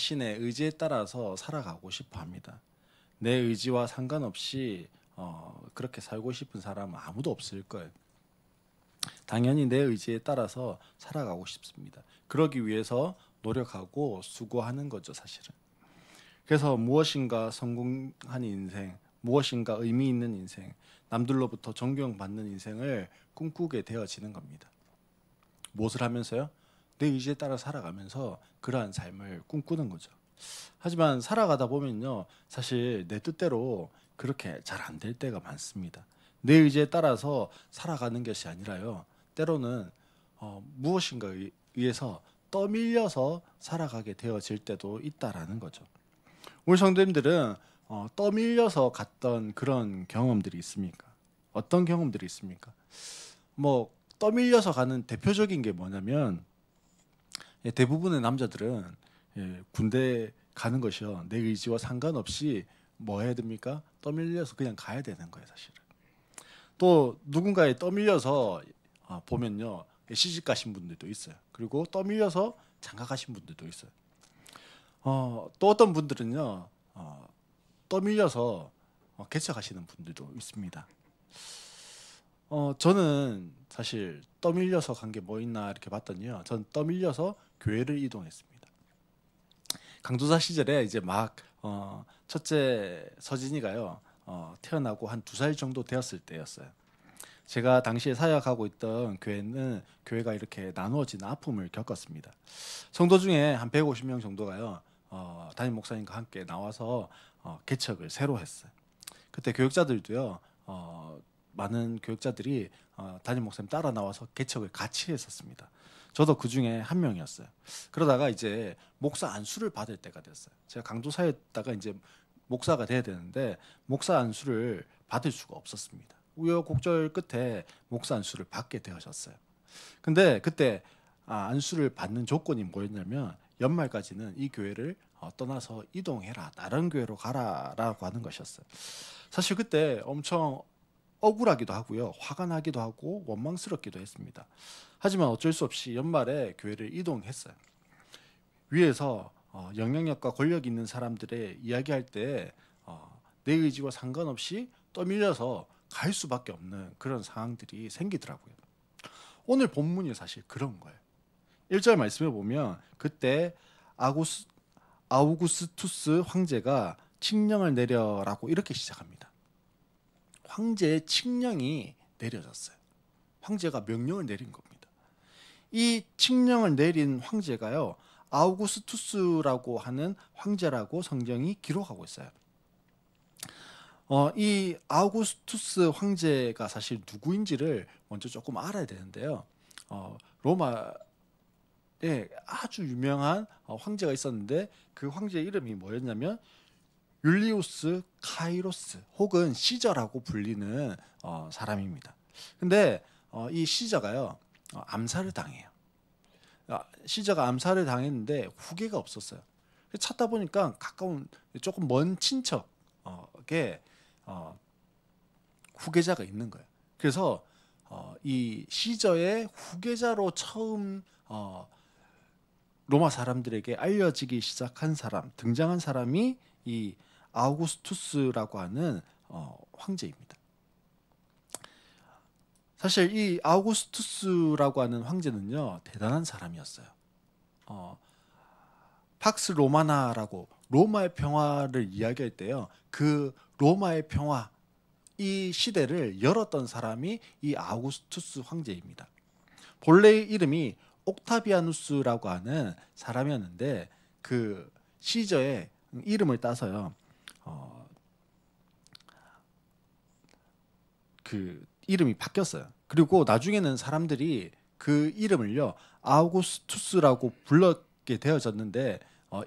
자신의 의지에 따라서 살아가고 싶어 합니다. 내 의지와 상관없이 그렇게 살고 싶은 사람은 아무도 없을 거예요. 당연히 내 의지에 따라서 살아가고 싶습니다. 그러기 위해서 노력하고 수고하는 거죠, 사실은. 그래서 무엇인가 성공한 인생, 무엇인가 의미 있는 인생, 남들로부터 존경받는 인생을 꿈꾸게 되어지는 겁니다. 무엇을 하면서요? 내 의지에 따라 살아가면서 그러한 삶을 꿈꾸는 거죠. 하지만 살아가다 보면요, 사실 내 뜻대로 그렇게 잘 안 될 때가 많습니다. 내 의지에 따라서 살아가는 것이 아니라요, 때로는 무엇인가에 의해서 떠밀려서 살아가게 되어질 때도 있다라는 거죠. 우리 성도님들은 떠밀려서 갔던 그런 경험들이 있습니까? 어떤 경험들이 있습니까? 뭐 떠밀려서 가는 대표적인 게 뭐냐면, 대부분의 남자들은 군대 가는 것이요, 내 의지와 상관없이 뭐 해야 됩니까? 떠밀려서 그냥 가야 되는 거예요, 사실은. 또 누군가에 떠밀려서 보면요, 시집 가신 분들도 있어요. 그리고 떠밀려서 장가 가신 분들도 있어요. 또 어떤 분들은요, 떠밀려서 개척하시는 분들도 있습니다. 저는 사실 떠밀려서 간 게 뭐 있나 이렇게 봤더니요, 전 떠밀려서 교회를 이동했습니다. 강도사 시절에 이제 막 첫째 서진이가요, 태어나고 한 2살 정도 되었을 때였어요. 제가 당시에 사역하고 있던 교회는 교회가 이렇게 나누어진 아픔을 겪었습니다. 성도 중에 한 150명 정도가요, 담임 목사님과 함께 나와서 개척을 새로 했어요. 그때 교육자들도요, 많은 교육자들이 담임 목사님 따라 나와서 개척을 같이 했었습니다. 저도 그 중에 한 명이었어요. 그러다가 이제 목사 안수를 받을 때가 됐어요. 제가 강도사였다가 이제 목사가 돼야 되는데 목사 안수를 받을 수가 없었습니다. 우여곡절 끝에 목사 안수를 받게 되었어요. 근데 그때 안수를 받는 조건이 뭐였냐면, 연말까지는 이 교회를 떠나서 이동해라, 다른 교회로 가라라고 하는 것이었어요. 사실 그때 엄청 억울하기도 하고요, 화가 나기도 하고 원망스럽기도 했습니다. 하지만 어쩔 수 없이 연말에 교회를 이동했어요. 위에서 영향력과 권력 있는 사람들의 이야기할 때 내 의지와 상관없이 떠밀려서 갈 수밖에 없는 그런 상황들이 생기더라고요. 오늘 본문이 사실 그런 거예요. 1절 말씀에 보면 그때 아우구스투스 황제가 칙령을 내려라고 이렇게 시작합니다. 황제의 칙령이 내려졌어요. 황제가 명령을 내린 겁니다. 이 칙령을 내린 황제가요, 아우구스투스라고 하는 황제라고 성경이 기록하고 있어요. 이 아우구스투스 황제가 사실 누구인지를 먼저 조금 알아야 되는데요. 로마에 아주 유명한 황제가 있었는데, 그 황제의 이름이 뭐였냐면 율리우스 카이로스 혹은 시저라고 불리는 사람입니다. 근데 이 시저가요, 암살을 당해요. 시저가 암살을 당했는데 후계가 없었어요. 찾다 보니까 가까운 조금 먼 친척에 후계자가 있는 거예요. 그래서 이 시저의 후계자로 처음 로마 사람들에게 알려지기 시작한 사람, 등장한 사람이 이 아우구스투스라고 하는 황제입니다. 사실 이 아우구스투스라고 하는 황제는요, 대단한 사람이었어요. 팍스 로마나라고 로마의 평화를 이야기할 때요, 그 로마의 평화, 이 시대를 열었던 사람이 이 아우구스투스 황제입니다. 본래 이름이 옥타비아누스라고 하는 사람이었는데, 그 시저의 이름을 따서요, 그 이름이 바뀌었어요. 그리고 나중에는 사람들이 그 이름을요, 아우구스투스라고 불렀게 되어졌는데,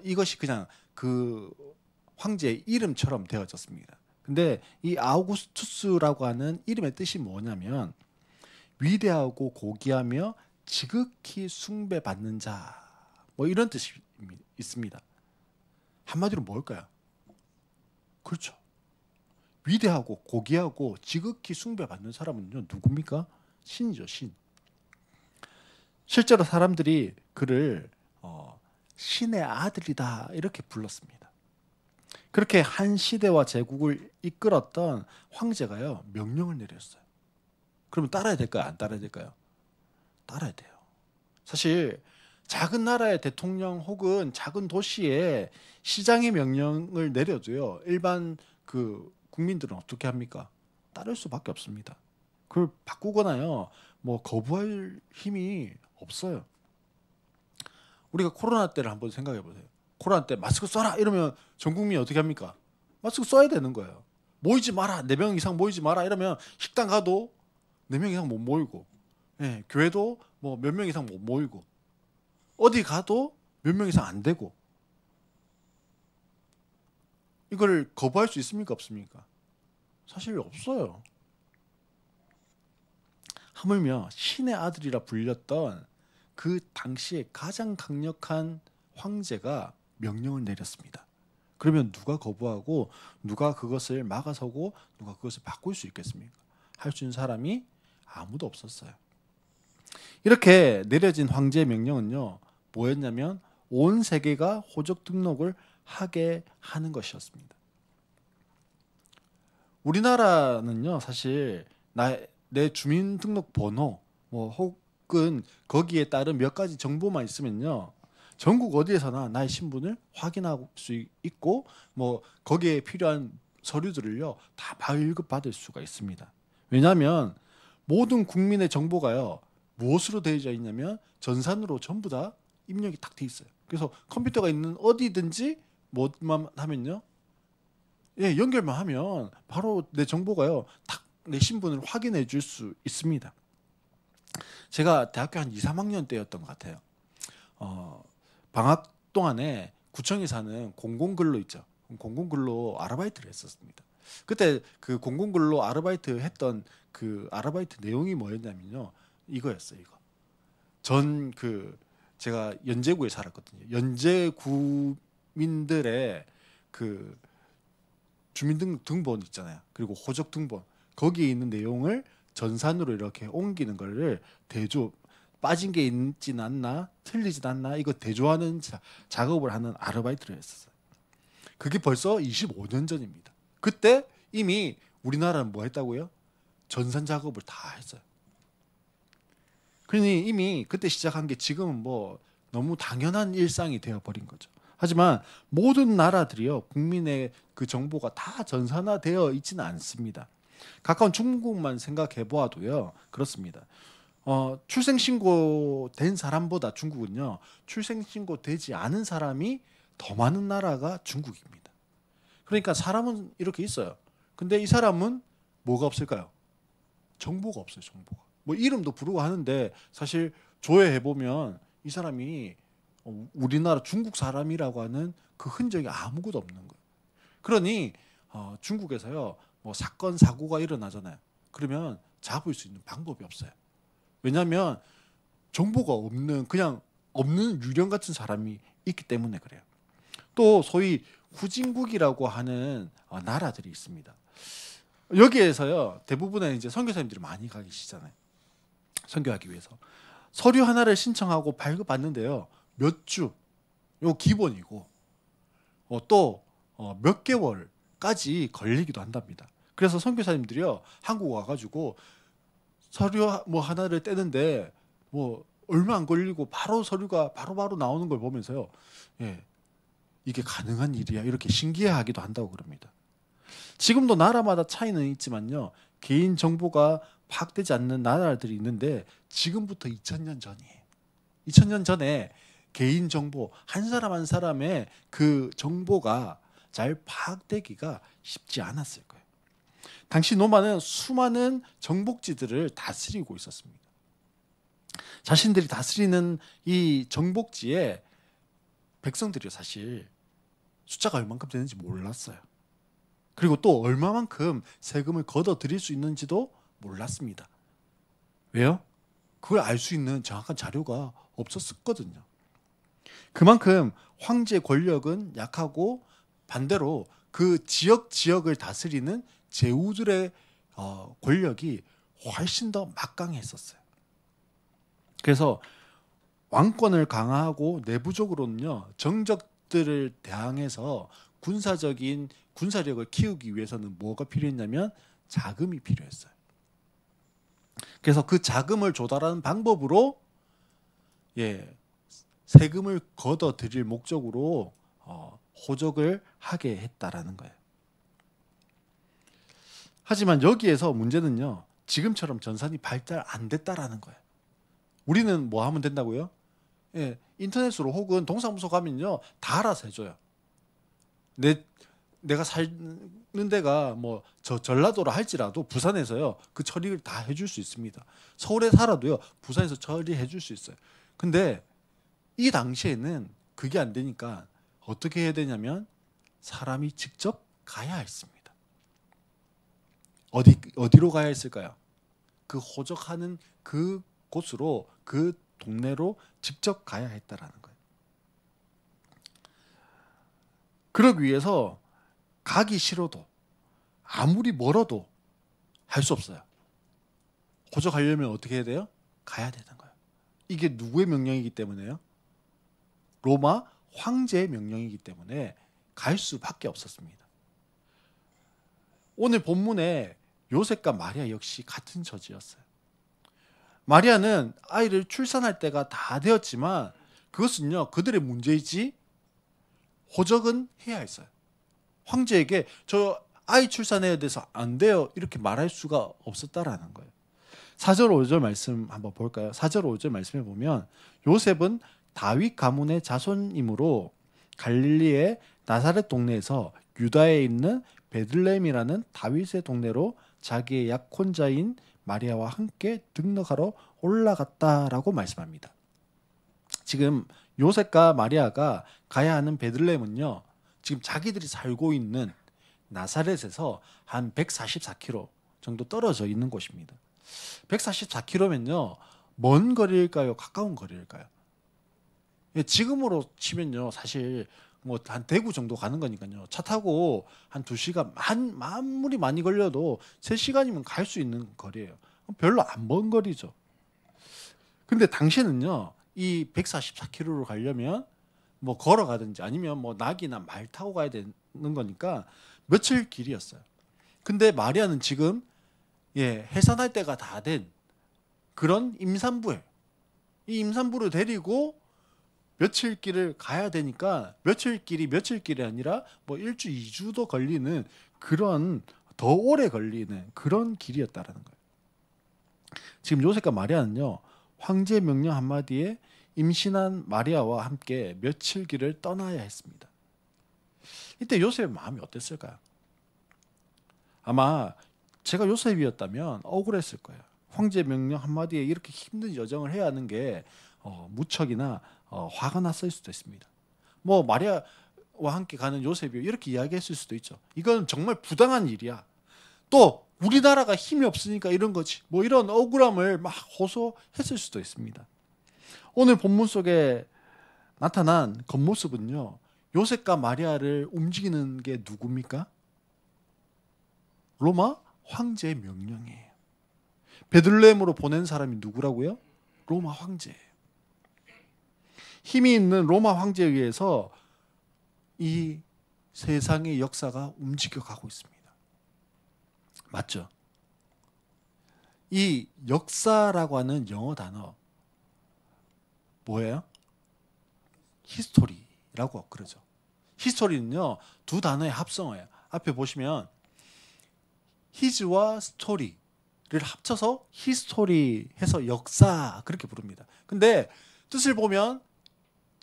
이것이 그냥 그 황제의 이름처럼 되어졌습니다. 근데 이 아우구스투스라고 하는 이름의 뜻이 뭐냐면 위대하고 고귀하며 지극히 숭배받는 자, 뭐 이런 뜻이 있습니다. 한마디로 뭘까요? 그렇죠. 위대하고 고귀하고 지극히 숭배받는 사람은요, 누굽니까? 신이죠, 신. 실제로 사람들이 그를 신의 아들이다 이렇게 불렀습니다. 그렇게 한 시대와 제국을 이끌었던 황제가요 명령을 내렸어요. 그러면 따라야 될까요? 안 따라야 될까요? 따라야 돼요. 사실 작은 나라의 대통령 혹은 작은 도시의 시장의 명령을 내려도요 일반 그 국민들은 어떻게 합니까? 따를 수밖에 없습니다. 그걸 바꾸거나요 뭐 거부할 힘이 없어요. 우리가 코로나 때를 한번 생각해 보세요. 코로나 때 마스크 써라 이러면 전 국민이 어떻게 합니까? 마스크 써야 되는 거예요. 모이지 마라. 4명 이상 모이지 마라 이러면 식당 가도 4명 이상 못 모이고, 예, 교회도 뭐 몇 명 이상 못 모이고, 어디 가도 몇 명 이상 안 되고. 이걸 거부할 수 있습니까? 없습니까? 사실 없어요. 하물며 신의 아들이라 불렸던 그 당시에 가장 강력한 황제가 명령을 내렸습니다. 그러면 누가 거부하고 누가 그것을 막아서고 누가 그것을 바꿀 수 있겠습니까? 할 수 있는 사람이 아무도 없었어요. 이렇게 내려진 황제의 명령은요 뭐였냐면 온 세계가 호적 등록을 하게 하는 것이었습니다. 우리나라는요 사실 내 주민등록번호 뭐 혹은 거기에 따른 몇 가지 정보만 있으면요 전국 어디에서나 나의 신분을 확인할 수 있고 뭐 거기에 필요한 서류들을요 다 발급받을 수가 있습니다. 왜냐하면 모든 국민의 정보가요 무엇으로 되어져 있냐면 전산으로 전부 다 입력이 딱 돼 있어요. 그래서 컴퓨터가 있는 어디든지 뭐만 하면요 예, 연결만 하면 바로 내 정보가요 딱 내 신분을 확인해 줄 수 있습니다. 제가 대학교 한 2, 3학년 때였던 것 같아요. 방학 동안에 구청에 사는 공공근로 있죠. 공공근로 아르바이트를 했었습니다. 그때 그 공공근로 아르바이트 했던 그 아르바이트 내용이 뭐였냐면요. 이거였어요. 이거. 제가 연제구에 살았거든요. 연제구민들의 그 주민등본 있잖아요. 그리고 호적등본 거기에 있는 내용을 전산으로 이렇게 옮기는 거를 대조 빠진 게 있진 않나 틀리진 않나 이거 대조하는 작업을 하는 아르바이트를 했었어요. 그게 벌써 25년 전입니다. 그때 이미 우리나라는 뭐 했다고요? 전산 작업을 다 했어요. 그러니 이미 그때 시작한 게 지금은 뭐 너무 당연한 일상이 되어버린 거죠. 하지만 모든 나라들이요 국민의 그 정보가 다 전산화되어 있지는 않습니다. 가까운 중국만 생각해 보아도요 그렇습니다. 출생신고 된 사람보다 중국은요 출생신고 되지 않은 사람이 더 많은 나라가 중국입니다. 그러니까 사람은 이렇게 있어요. 근데 이 사람은 뭐가 없을까요? 정보가 없어요. 정보가. 뭐 이름도 부르고 하는데 사실 조회해 보면 이 사람이 우리나라 중국 사람이라고 하는 그 흔적이 아무것도 없는 거예요. 그러니 중국에서요 뭐 사건 사고가 일어나잖아요. 그러면 잡을 수 있는 방법이 없어요. 왜냐하면 정보가 없는 그냥 없는 유령 같은 사람이 있기 때문에 그래요. 또 소위 후진국이라고 하는 나라들이 있습니다. 여기에서요 대부분의 이제 선교사님들이 많이 가 계시잖아요. 선교하기 위해서 서류 하나를 신청하고 발급받는데요 몇 주, 요 기본이고 또 몇 개월까지 걸리기도 한답니다. 그래서 선교사님들이요 한국 와가지고 서류 뭐 하나를 떼는데 뭐 얼마 안 걸리고 바로 서류가 바로바로 나오는 걸 보면서요, 예, 이게 가능한 일이야 이렇게 신기해하기도 한다고 그럽니다. 지금도 나라마다 차이는 있지만요 개인 정보가 파악되지 않는 나라들이 있는데 지금부터 2000년 전이에요. 2000년 전에 개인 정보 한 사람 한 사람의 그 정보가 잘 파악되기가 쉽지 않았을 거예요. 당시 로마는 수많은 정복지들을 다스리고 있었습니다. 자신들이 다스리는 이 정복지에 백성들이 사실 숫자가 얼만큼 되는지 몰랐어요. 그리고 또 얼마만큼 세금을 걷어들일 수 있는지도 몰랐습니다. 왜요? 그걸 알 수 있는 정확한 자료가 없었거든요. 그만큼 황제의 권력은 약하고 반대로 그 지역을 다스리는 제후들의 권력이 훨씬 더 막강했었어요. 그래서 왕권을 강화하고 내부적으로는요 정적들을 대항해서 군사력을 키우기 위해서는 뭐가 필요했냐면 자금이 필요했어요. 그래서 그 자금을 조달하는 방법으로 세금을 걷어들일 목적으로 호적을 하게 했다라는 거예요. 하지만 여기에서 문제는요 지금처럼 전산이 발달 안 됐다라는 거예요. 우리는 뭐 하면 된다고요? 인터넷으로 혹은 동사무소 가면요 다 알아서 해줘요. 내가 사는 데가 뭐 전라도라 할지라도 부산에서요 그 처리를 다 해줄 수 있습니다. 서울에 살아도요 부산에서 처리해 줄 수 있어요. 근데 이 당시에는 그게 안 되니까 어떻게 해야 되냐면 사람이 직접 가야 했습니다. 어디로 가야 했을까요? 그 호적하는 그 곳으로, 그 동네로 직접 가야 했다라는 거예요. 그러기 위해서 가기 싫어도 아무리 멀어도 할 수 없어요. 호적하려면 어떻게 해야 돼요? 가야 되는 거예요. 이게 누구의 명령이기 때문에요? 로마 황제의 명령이기 때문에 갈 수밖에 없었습니다. 오늘 본문에 요셉과 마리아 역시 같은 처지였어요. 마리아는 아이를 출산할 때가 다 되었지만 그것은요 그들의 문제이지 호적은 해야 했어요. 황제에게 저 아이 출산해야 돼서 안 돼요 이렇게 말할 수가 없었다라는 거예요. 4절 5절 말씀 한번 볼까요? 4절 5절 말씀에 보면 요셉은 다윗 가문의 자손이므로 갈릴리의 나사렛 동네에서 유다에 있는 베들레헴이라는 다윗의 동네로 자기의 약혼자인 마리아와 함께 등록하러 올라갔다라고 말씀합니다. 지금 요셉과 마리아가 가야 하는 베들레헴은요. 지금 자기들이 살고 있는 나사렛에서 한 144km 정도 떨어져 있는 곳입니다. 144km면요. 먼 거리일까요? 가까운 거리일까요? 지금으로 치면요. 사실 뭐 한 대구 정도 가는 거니까요. 차 타고 한 2시간 아무리 많이 걸려도 3시간이면 갈 수 있는 거리예요. 별로 안 먼 거리죠. 근데 당시에는요. 이 144km로 가려면 뭐 걸어가든지 아니면 뭐 낙이나 말 타고 가야 되는 거니까 며칠 길이었어요. 근데 마리아는 지금 해산할 때가 다 된 그런 임산부예요. 이 임산부를 데리고 며칠 길을 가야 되니까 며칠 길이 아니라 뭐 1주, 2주도 걸리는 그런 더 오래 걸리는 그런 길이었다라는 거예요. 지금 요셉과 마리아는요. 황제의 명령 한마디에 임신한 마리아와 함께 며칠 길을 떠나야 했습니다. 이때 요셉의 마음이 어땠을까요? 아마 제가 요셉이었다면 억울했을 거예요. 황제의 명령 한마디에 이렇게 힘든 여정을 해야 하는 게 무척이나 화가 났을 수도 있습니다. 뭐 마리아와 함께 가는 요셉이 이렇게 이야기했을 수도 있죠. 이건 정말 부당한 일이야. 또 우리나라가 힘이 없으니까 이런 거지. 뭐 이런 억울함을 막 호소했을 수도 있습니다. 오늘 본문 속에 나타난 겉모습은요. 요셉과 마리아를 움직이는 게 누굽니까? 로마 황제의 명령이에요. 베들레헴으로 보낸 사람이 누구라고요? 로마 황제예요. 힘이 있는 로마 황제에 의해서 이 세상의 역사가 움직여가고 있습니다. 맞죠? 이 역사라고 하는 영어 단어 뭐예요? 히스토리라고 그러죠. 히스토리는요 2단어의 합성어예요. 앞에 보시면 히즈와 스토리를 합쳐서 히스토리 해서 역사 그렇게 부릅니다. 근데 뜻을 보면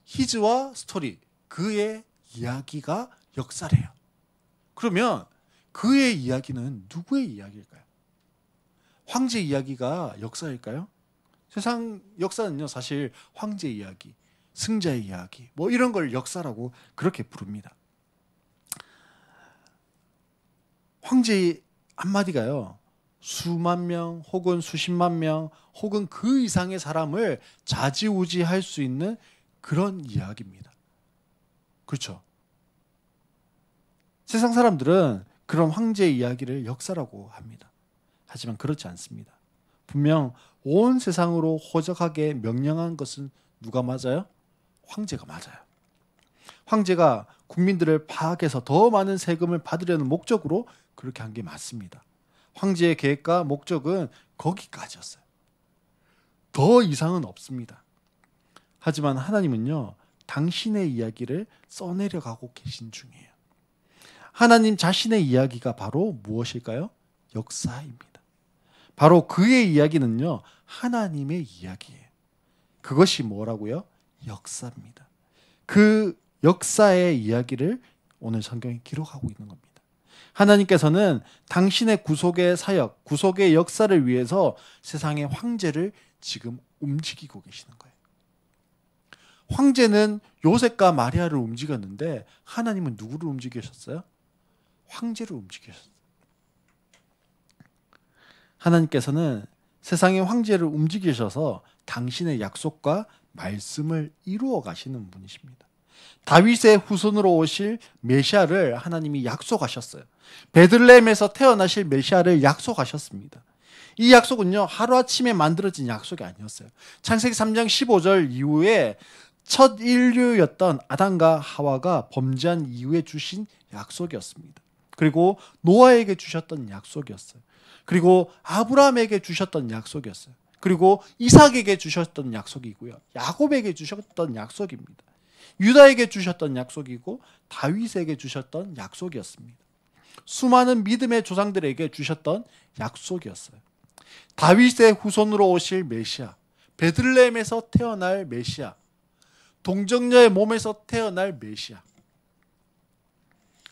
히즈와 스토리 그의 이야기가 역사래요. 그러면 그의 이야기는 누구의 이야기일까요? 황제 이야기가 역사일까요? 세상 역사는요 사실 황제 이야기, 승자의 이야기 뭐 이런 걸 역사라고 그렇게 부릅니다. 황제 한마디가요 수만 명 혹은 수십만 명 혹은 그 이상의 사람을 좌지우지할 수 있는 그런 이야기입니다. 그렇죠? 세상 사람들은 그런 황제의 이야기를 역사라고 합니다. 하지만 그렇지 않습니다. 분명 온 세상으로 호적하게 명령한 것은 누가 맞아요? 황제가 맞아요. 황제가 국민들을 파악해서 더 많은 세금을 받으려는 목적으로 그렇게 한 게 맞습니다. 황제의 계획과 목적은 거기까지였어요. 더 이상은 없습니다. 하지만 하나님은요, 당신의 이야기를 써내려가고 계신 중이에요. 하나님 자신의 이야기가 바로 무엇일까요? 역사입니다. 바로 그의 이야기는요, 하나님의 이야기예요. 그것이 뭐라고요? 역사입니다. 그 역사의 이야기를 오늘 성경이 기록하고 있는 겁니다. 하나님께서는 당신의 구속의 사역, 구속의 역사를 위해서 세상의 황제를 지금 움직이고 계시는 거예요. 황제는 요셉과 마리아를 움직였는데 하나님은 누구를 움직이셨어요? 황제를 움직이셨어요. 하나님께서는 세상의 황제를 움직이셔서 당신의 약속과 말씀을 이루어 가시는 분이십니다. 다윗의 후손으로 오실 메시아를 하나님이 약속하셨어요. 베들레헴에서 태어나실 메시아를 약속하셨습니다. 이 약속은요, 하루아침에 만들어진 약속이 아니었어요. 창세기 3장 15절 이후에 첫 인류였던 아담과 하와가 범죄한 이후에 주신 약속이었습니다. 그리고 노아에게 주셨던 약속이었어요. 그리고 아브라함에게 주셨던 약속이었어요. 그리고 이삭에게 주셨던 약속이고요. 야곱에게 주셨던 약속입니다. 유다에게 주셨던 약속이고 다윗에게 주셨던 약속이었습니다. 수많은 믿음의 조상들에게 주셨던 약속이었어요. 다윗의 후손으로 오실 메시아, 베들레헴에서 태어날 메시아, 동정녀의 몸에서 태어날 메시아.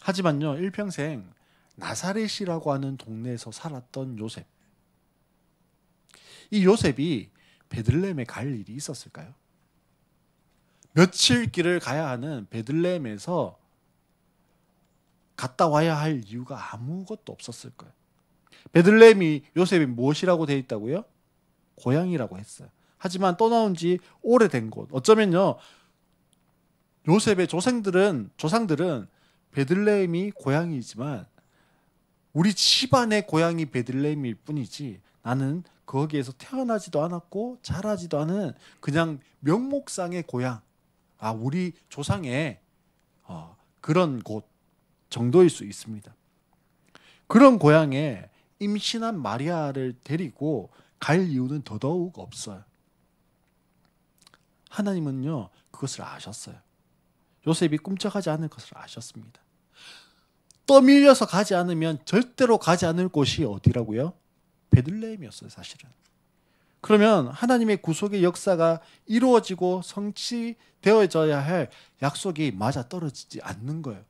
하지만요, 일평생 나사렛이라고 하는 동네에서 살았던 요셉. 이 요셉이 베들레헴에 갈 일이 있었을까요? 며칠 길을 가야 하는 베들레헴에서 갔다 와야 할 이유가 아무것도 없었을 거예요. 베들레헴이 요셉이 무엇이라고 되어 있다고요? 고향이라고 했어요. 하지만 떠나온 지 오래된 곳. 어쩌면요, 요셉의 조상들은 베들레헴이 고향이지만 우리 집안의 고향이 베들레헴일 뿐이지 나는 거기에서 태어나지도 않았고 자라지도 않은 그냥 명목상의 고향, 우리 조상의 그런 곳 정도일 수 있습니다. 그런 고향에 임신한 마리아를 데리고 갈 이유는 더더욱 없어요. 하나님은요, 그것을 아셨어요. 요셉이 꿈쩍하지 않을 것을 아셨습니다. 떠밀려서 가지 않으면 절대로 가지 않을 곳이 어디라고요? 베들레헴이었어요, 사실은. 그러면 하나님의 구속의 역사가 이루어지고 성취되어져야 할 약속이 맞아떨어지지 않는 거예요.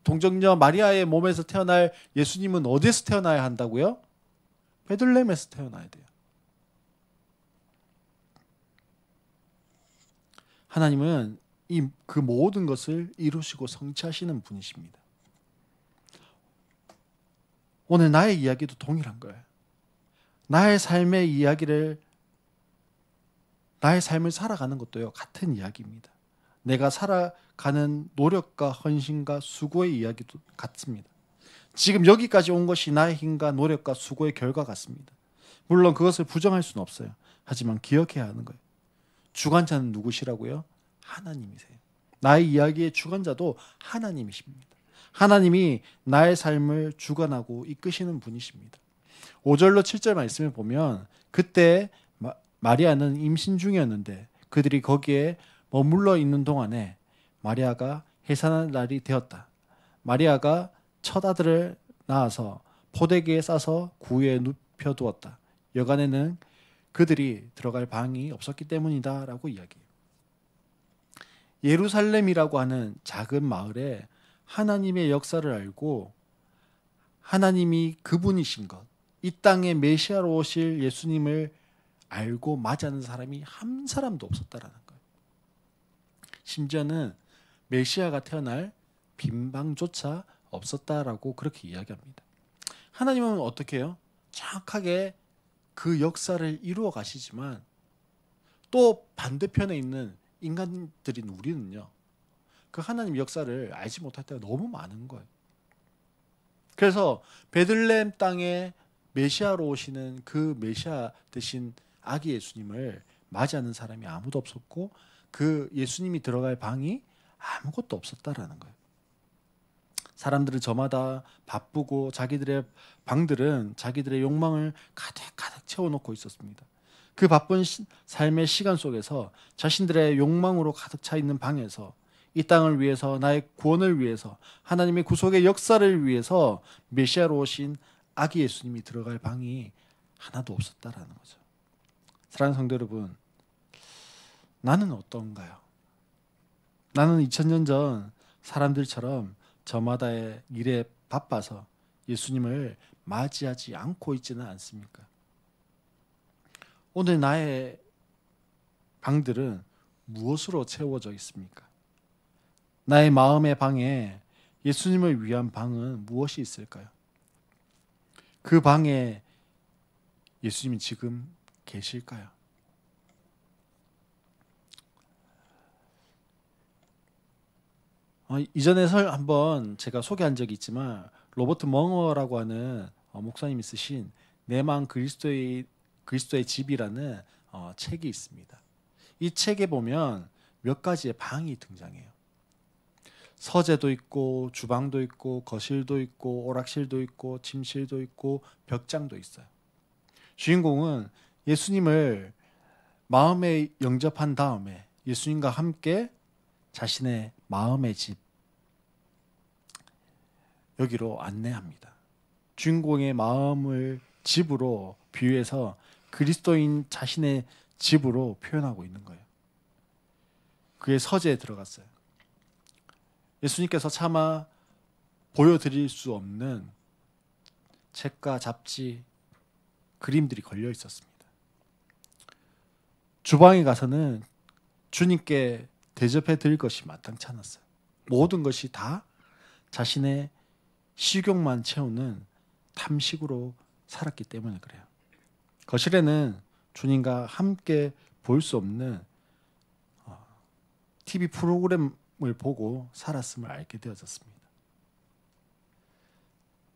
동정녀 마리아의 몸에서 태어날 예수님은 어디에서 태어나야 한다고요? 베들레헴에서 태어나야 돼요. 하나님은 그 모든 것을 이루시고 성취하시는 분이십니다. 오늘 나의 이야기도 동일한 거예요. 나의 삶을 살아가는 것도요, 같은 이야기입니다. 내가 살아가는 노력과 헌신과 수고의 이야기도 같습니다. 지금 여기까지 온 것이 나의 힘과 노력과 수고의 결과 같습니다. 물론 그것을 부정할 수는 없어요. 하지만 기억해야 하는 거예요. 주관자는 누구시라고요? 하나님이세요. 나의 이야기의 주관자도 하나님이십니다. 하나님이 나의 삶을 주관하고 이끄시는 분이십니다. 5절로 7절 말씀을 보면 그때 마리아는 임신 중이었는데 그들이 거기에 머물러 있는 동안에 마리아가 해산할 날이 되었다. 마리아가 첫 아들을 낳아서 포대기에 싸서 구유에 눕혀두었다. 여간에는 그들이 들어갈 방이 없었기 때문이다 라고 이야기해요. 예루살렘이라고 하는 작은 마을에 하나님의 역사를 알고 하나님이 그분이신 것, 이 땅에 메시아로 오실 예수님을 알고 맞이하는 사람이 한 사람도 없었다라는 거예요. 심지어는 메시아가 태어날 빈방조차 없었다라고 그렇게 이야기합니다. 하나님은 어떻게 해요? 정확하게 그 역사를 이루어 가시지만 또 반대편에 있는 인간들인 우리는요, 그 하나님 역사를 알지 못할 때가 너무 많은 거예요. 그래서 베들레헴 땅에 메시아로 오시는 그 메시아 대신 아기 예수님을 맞이하는 사람이 아무도 없었고 그 예수님이 들어갈 방이 아무것도 없었다라는 거예요. 사람들은 저마다 바쁘고 자기들의 방들은 자기들의 욕망을 가득 채워놓고 있었습니다. 그 바쁜 삶의 시간 속에서 자신들의 욕망으로 가득 차 있는 방에서 이 땅을 위해서 나의 구원을 위해서 하나님의 구속의 역사를 위해서 메시아로 오신 아기 예수님이 들어갈 방이 하나도 없었다라는 거죠. 사랑하는 성도 여러분, 나는 어떤가요? 나는 2000년 전 사람들처럼 저마다의 일에 바빠서 예수님을 맞이하지 않고 있지는 않습니까? 오늘 나의 방들은 무엇으로 채워져 있습니까? 나의 마음의 방에 예수님을 위한 방은 무엇이 있을까요? 그 방에 예수님이 지금 계실까요? 이전에 한번 제가 소개한 적이 있지만 로버트 멍어라고 하는 목사님이 쓰신 내 마음 그리스도의 집이라는 책이 있습니다. 이 책에 보면 몇 가지의 방이 등장해요. 서재도 있고 주방도 있고 거실도 있고 오락실도 있고 침실도 있고 벽장도 있어요. 주인공은 예수님을 마음에 영접한 다음에 예수님과 함께 자신의 마음의 집 여기로 안내합니다. 주인공의 마음을 집으로 비유해서 그리스도인 자신의 집으로 표현하고 있는 거예요. 그의 서재에 들어갔어요. 예수님께서 차마 보여드릴 수 없는 책과 잡지, 그림들이 걸려 있었습니다. 주방에 가서는 주님께 대접해 드릴 것이 마땅치 않았어요. 모든 것이 다 자신의 식욕만 채우는 탐식으로 살았기 때문에 그래요. 거실에는 주님과 함께 볼 수 없는 TV 프로그램을 보고 살았음을 알게 되어졌습니다.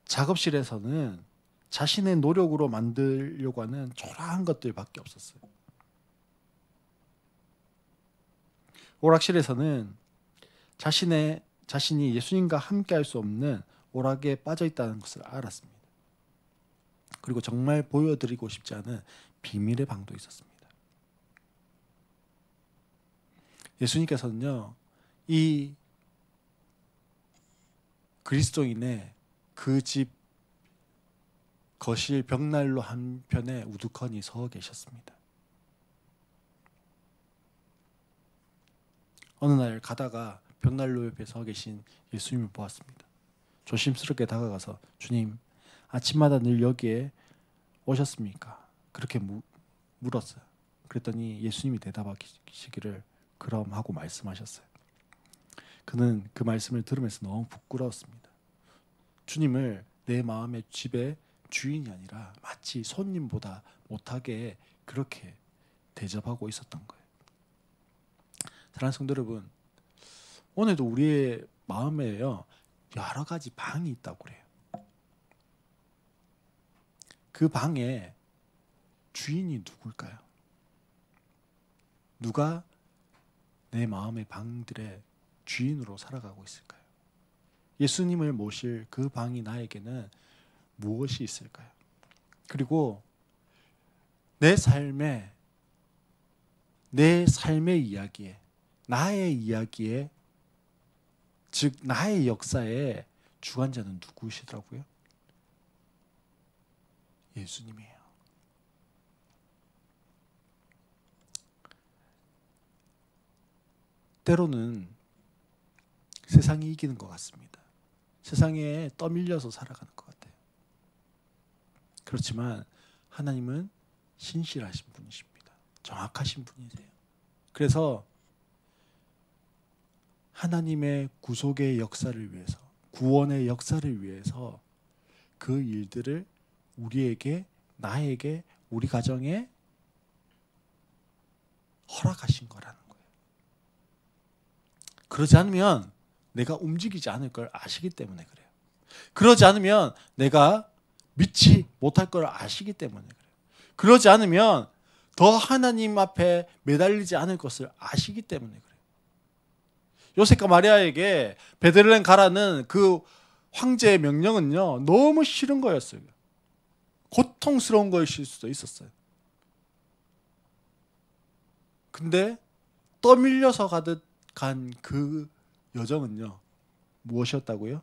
작업실에서는 자신의 노력으로 만들려고 하는 초라한 것들밖에 없었어요. 오락실에서는 자신이 예수님과 함께 할 수 없는 오락에 빠져 있다는 것을 알았습니다. 그리고 정말 보여드리고 싶지 않은 비밀의 방도 있었습니다. 예수님께서는요, 이 그리스도인의 그 집 거실 벽난로 한편에 우두커니 서 계셨습니다. 어느 날 가다가 벽난로 옆에 서 계신 예수님을 보았습니다. 조심스럽게 다가가서 주님, 아침마다 늘 여기에 오셨습니까? 그렇게 물었어요. 그랬더니 예수님이 대답하시기를 그럼 하고 말씀하셨어요. 그는 그 말씀을 들으면서 너무 부끄러웠습니다. 주님을 내 마음의 집의 주인이 아니라 마치 손님보다 못하게 그렇게 대접하고 있었던 거예요. 사랑하는 성도 여러분, 오늘도 우리의 마음에요 여러 가지 방이 있다고 그래요. 그 방에 주인이 누굴까요? 누가 내 마음의 방들의 주인으로 살아가고 있을까요? 예수님을 모실 그 방이 나에게는 무엇이 있을까요? 그리고 내 삶의 이야기에, 나의 이야기에, 즉 나의 역사의 주관자는 누구시더라고요? 예수님이에요. 때로는 세상이 이기는 것 같습니다. 세상에 떠밀려서 살아가는 것 같아요. 그렇지만 하나님은 신실하신 분이십니다. 정확하신 분이세요. 그래서 하나님의 구속의 역사를 위해서, 구원의 역사를 위해서 그 일들을 우리에게, 나에게, 우리 가정에 허락하신 거라는 거예요. 그러지 않으면 내가 움직이지 않을 걸 아시기 때문에 그래요. 그러지 않으면 내가 믿지 못할 걸 아시기 때문에 그래요. 그러지 않으면 더 하나님 앞에 매달리지 않을 것을 아시기 때문에 그래요. 요셉과 마리아에게 베들레헴 가라는 그 황제의 명령은요, 너무 싫은 거였어요. 고통스러운 것일 수도 있었어요. 근데 떠밀려서 가듯 간 그 여정은요, 무엇이었다고요?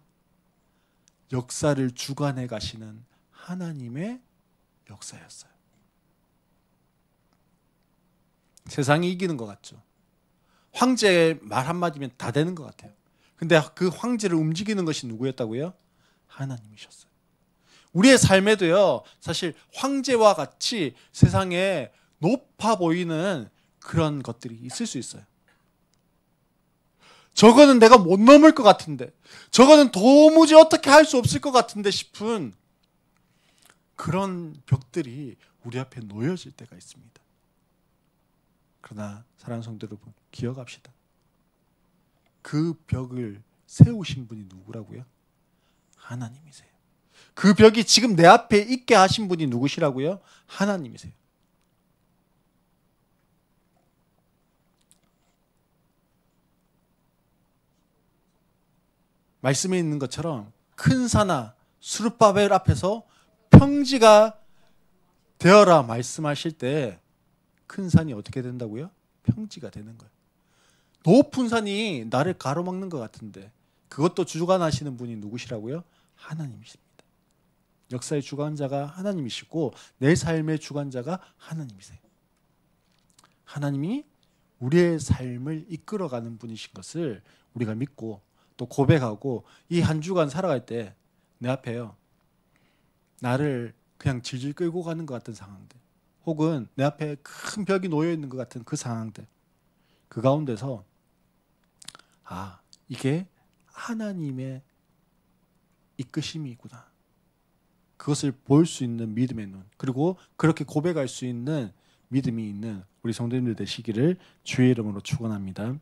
역사를 주관해 가시는 하나님의 역사였어요. 세상이 이기는 것 같죠. 황제의 말 한마디면 다 되는 것 같아요. 근데 그 황제를 움직이는 것이 누구였다고요? 하나님이셨어요. 우리의 삶에도요, 사실 황제와 같이 세상에 높아 보이는 그런 것들이 있을 수 있어요. 저거는 내가 못 넘을 것 같은데, 저거는 도무지 어떻게 할 수 없을 것 같은데 싶은 그런 벽들이 우리 앞에 놓여질 때가 있습니다. 그러나 사랑하는 성도 여러분, 기억합시다. 그 벽을 세우신 분이 누구라고요? 하나님이세요. 그 벽이 지금 내 앞에 있게 하신 분이 누구시라고요? 하나님이세요. 말씀에 있는 것처럼 큰 산아 스룹바벨 앞에서 평지가 되어라 말씀하실 때 큰 산이 어떻게 된다고요? 평지가 되는 거예요. 높은 산이 나를 가로막는 것 같은데 그것도 주관하시는 분이 누구시라고요? 하나님이십니다. 역사의 주관자가 하나님이시고 내 삶의 주관자가 하나님이세요. 하나님이 우리의 삶을 이끌어가는 분이신 것을 우리가 믿고 또 고백하고 이 한 주간 살아갈 때 내 앞에요, 나를 그냥 질질 끌고 가는 것 같은 상황들, 혹은 내 앞에 큰 벽이 놓여 있는 것 같은 그 상황들, 그 가운데서 아, 이게 하나님의 이끄심이구나, 그것을 볼 수 있는 믿음의 눈, 그리고 그렇게 고백할 수 있는 믿음이 있는 우리 성도님들 되시기를 주의 이름으로 축원합니다.